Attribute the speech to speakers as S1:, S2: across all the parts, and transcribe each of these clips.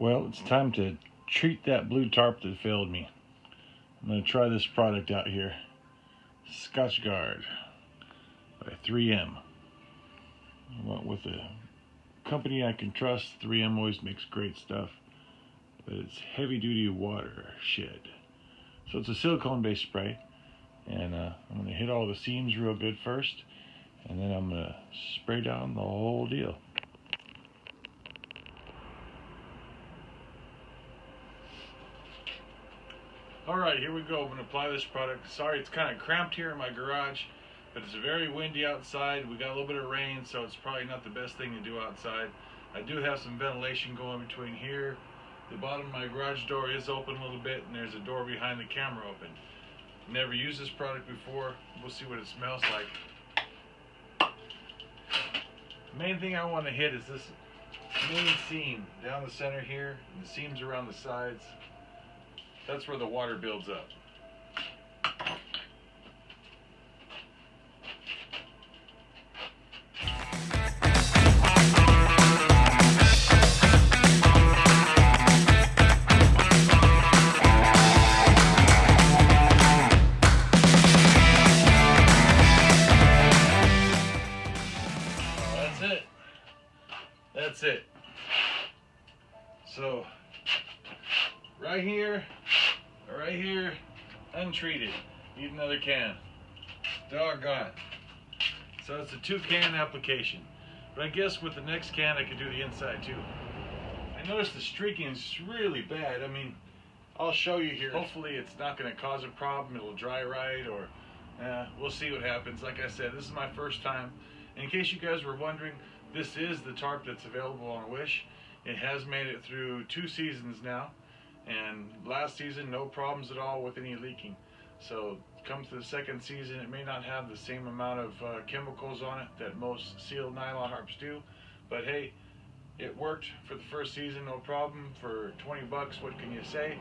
S1: Well, it's time to treat that blue tarp that failed me. I'm going to try this product out here. Scotchgard by 3M. I went with a company I can trust. 3M always makes great stuff, but it's heavy duty watershed. So it's a silicone based spray, and I'm going to hit all the seams real good first, and then I'm going to spray down the whole deal. Alright, here we go. I'm going to apply this product. Sorry, it's kind of cramped here in my garage, but it's very windy outside. We got a little bit of rain, so it's probably not the best thing to do outside. I do have some ventilation going between here. The bottom of my garage door is open a little bit, and there's a door behind the camera open. Never used this product before. We'll see what it smells like. The main thing I want to hit is this main seam down the center here, and the seams around the sides. That's where the water builds up. That's it. So right here, untreated. Need another can. Doggone. So it's a 2-can application. But I guess with the next can I could do the inside too. I noticed the streaking is really bad. I mean, I'll show you here. Hopefully it's not going to cause a problem. It'll dry right, or we'll see what happens. Like I said, this is my first time. And in case you guys were wondering, this is the tarp that's available on Wish. It has made it through 2 seasons now, and last season no problems at all with any leaking. So come to the second season, it may not have the same amount of chemicals on it that most sealed nylon harps do, but hey, it worked for the first season, no problem. For 20 bucks, what can you say?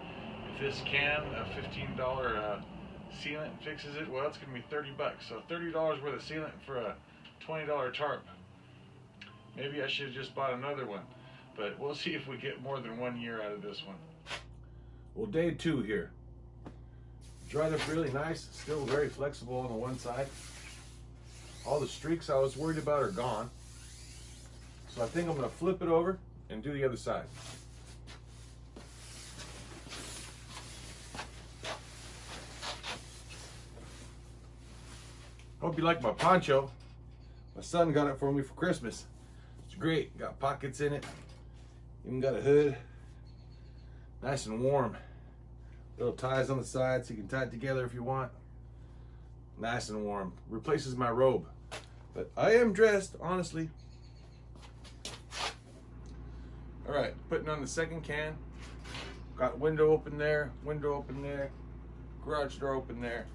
S1: If this can, a $15 sealant fixes it, well, it's gonna be 30 bucks. So $30 worth of sealant for a $20 tarp. Maybe I should have just bought another one, but we'll see if we get more than 1 year out of this one. Well, day 2 here. Dried up really nice, still very flexible on the one side. All the streaks I was worried about are gone. So I think I'm gonna flip it over and do the other side. Hope you like my poncho. My son got it for me for Christmas. Great, got pockets in it, even got a hood, nice and warm. Little ties on the side so you can tie it together if you want. Nice and warm, replaces my robe, but I am dressed, honestly. All right, putting on the second can. Got window open there, garage door open there,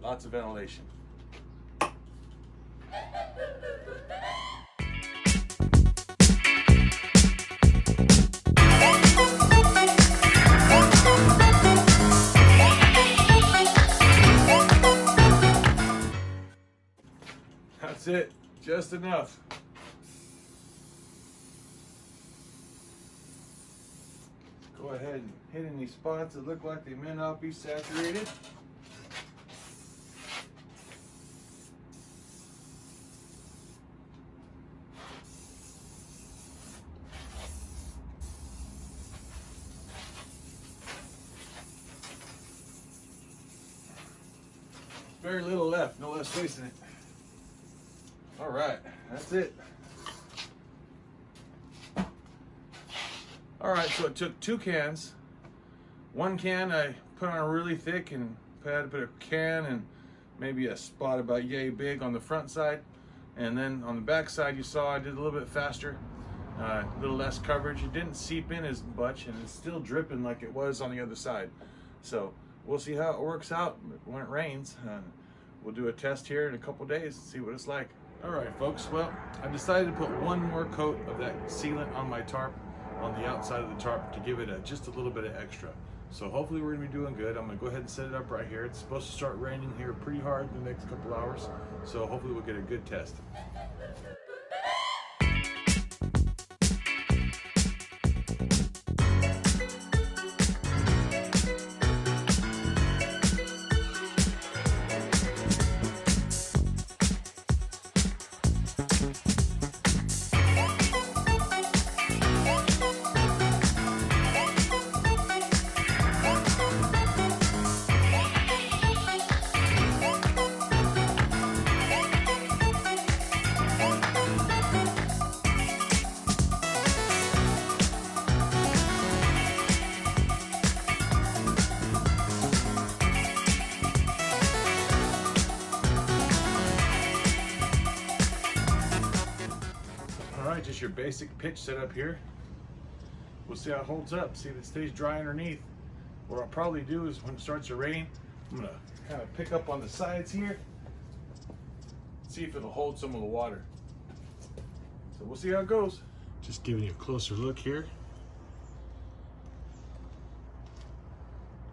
S1: lots of ventilation. That's it, just enough. Go ahead and hit any spots that look like they may not be saturated. Very little left, no less space in it. All right, that's it. All right, so it took 2 cans. 1 can I put on really thick, and had to put a can and maybe a spot about yay big on the front side. And then on the back side, you saw I did a little bit faster, a little less coverage. It didn't seep in as much, and it's still dripping like it was on the other side. So we'll see how it works out when it rains. We'll do a test here in a couple days and see what it's like. All right, folks, well, I decided to put 1 more coat of that sealant on my tarp, on the outside of the tarp, to give it just a little bit of extra. So hopefully we're gonna be doing good. I'm gonna go ahead and set it up right here. It's supposed to start raining here pretty hard in the next couple hours, so hopefully we'll get a good test. your basic pitch setup here. We'll see how it holds up, see if it stays dry underneath. What I'll probably do is when it starts to rain, I'm gonna kind of pick up on the sides here, see if it'll hold some of the water. So we'll see how it goes. Just giving you a closer look here.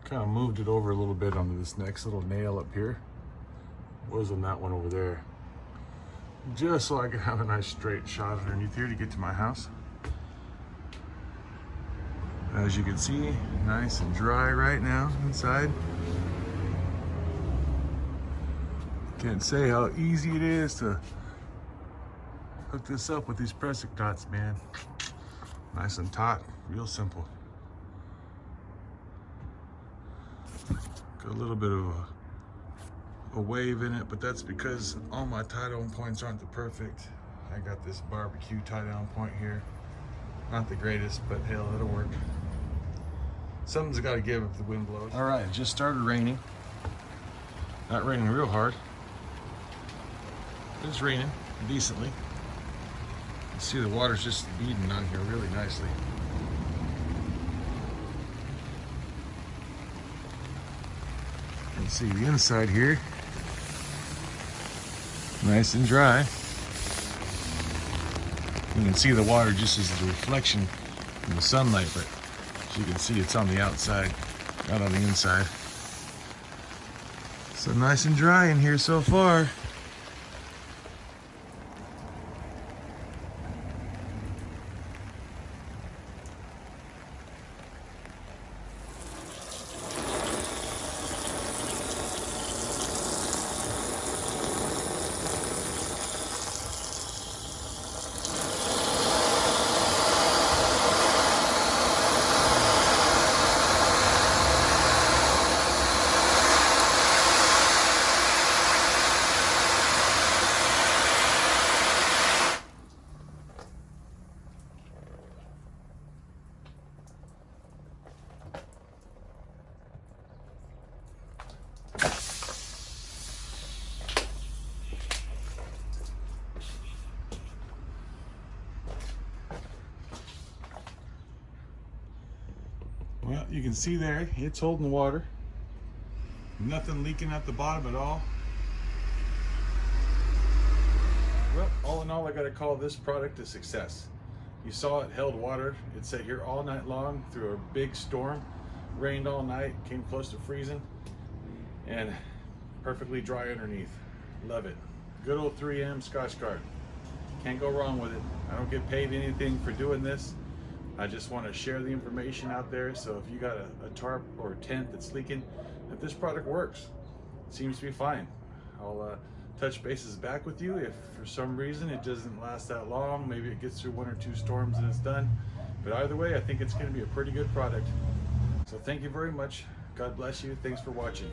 S1: Kind of moved it over a little bit onto this next little nail up here. Was on that one over there. Just so I could have a nice straight shot underneath here to get to my house. As you can see, nice and dry right now inside. Can't say how easy it is to hook this up with these pressing dots, man. Nice and taut, real simple. Got a little bit of a wave in it, but that's because all my tie-down points aren't the perfect. I got this barbecue tie-down point here. Not the greatest, but hell, it'll work. Something's got to give if the wind blows. All right, it just started raining. Not raining real hard. It's raining decently. You see the water's just beading on here really nicely. You can see the inside here. Nice and dry. You can see the water just as the reflection from the sunlight, but as you can see, it's on the outside, not on the inside. So nice and dry in here so far. Well, you can see there, it's holding water. Nothing leaking at the bottom at all. Well, all in all, I gotta call this product a success. You saw it held water. It sat here all night long through a big storm. Rained all night, came close to freezing, and perfectly dry underneath. Love it. Good old 3M Scotchgard. Can't go wrong with it. I don't get paid anything for doing this. I just want to share the information out there, so if you got a tarp or a tent that's leaking, if this product works, it seems to be fine. I'll touch bases back with you if for some reason it doesn't last that long. Maybe it gets through 1 or 2 storms and it's done. But either way, I think it's going to be a pretty good product. So thank you very much. God bless you. Thanks for watching.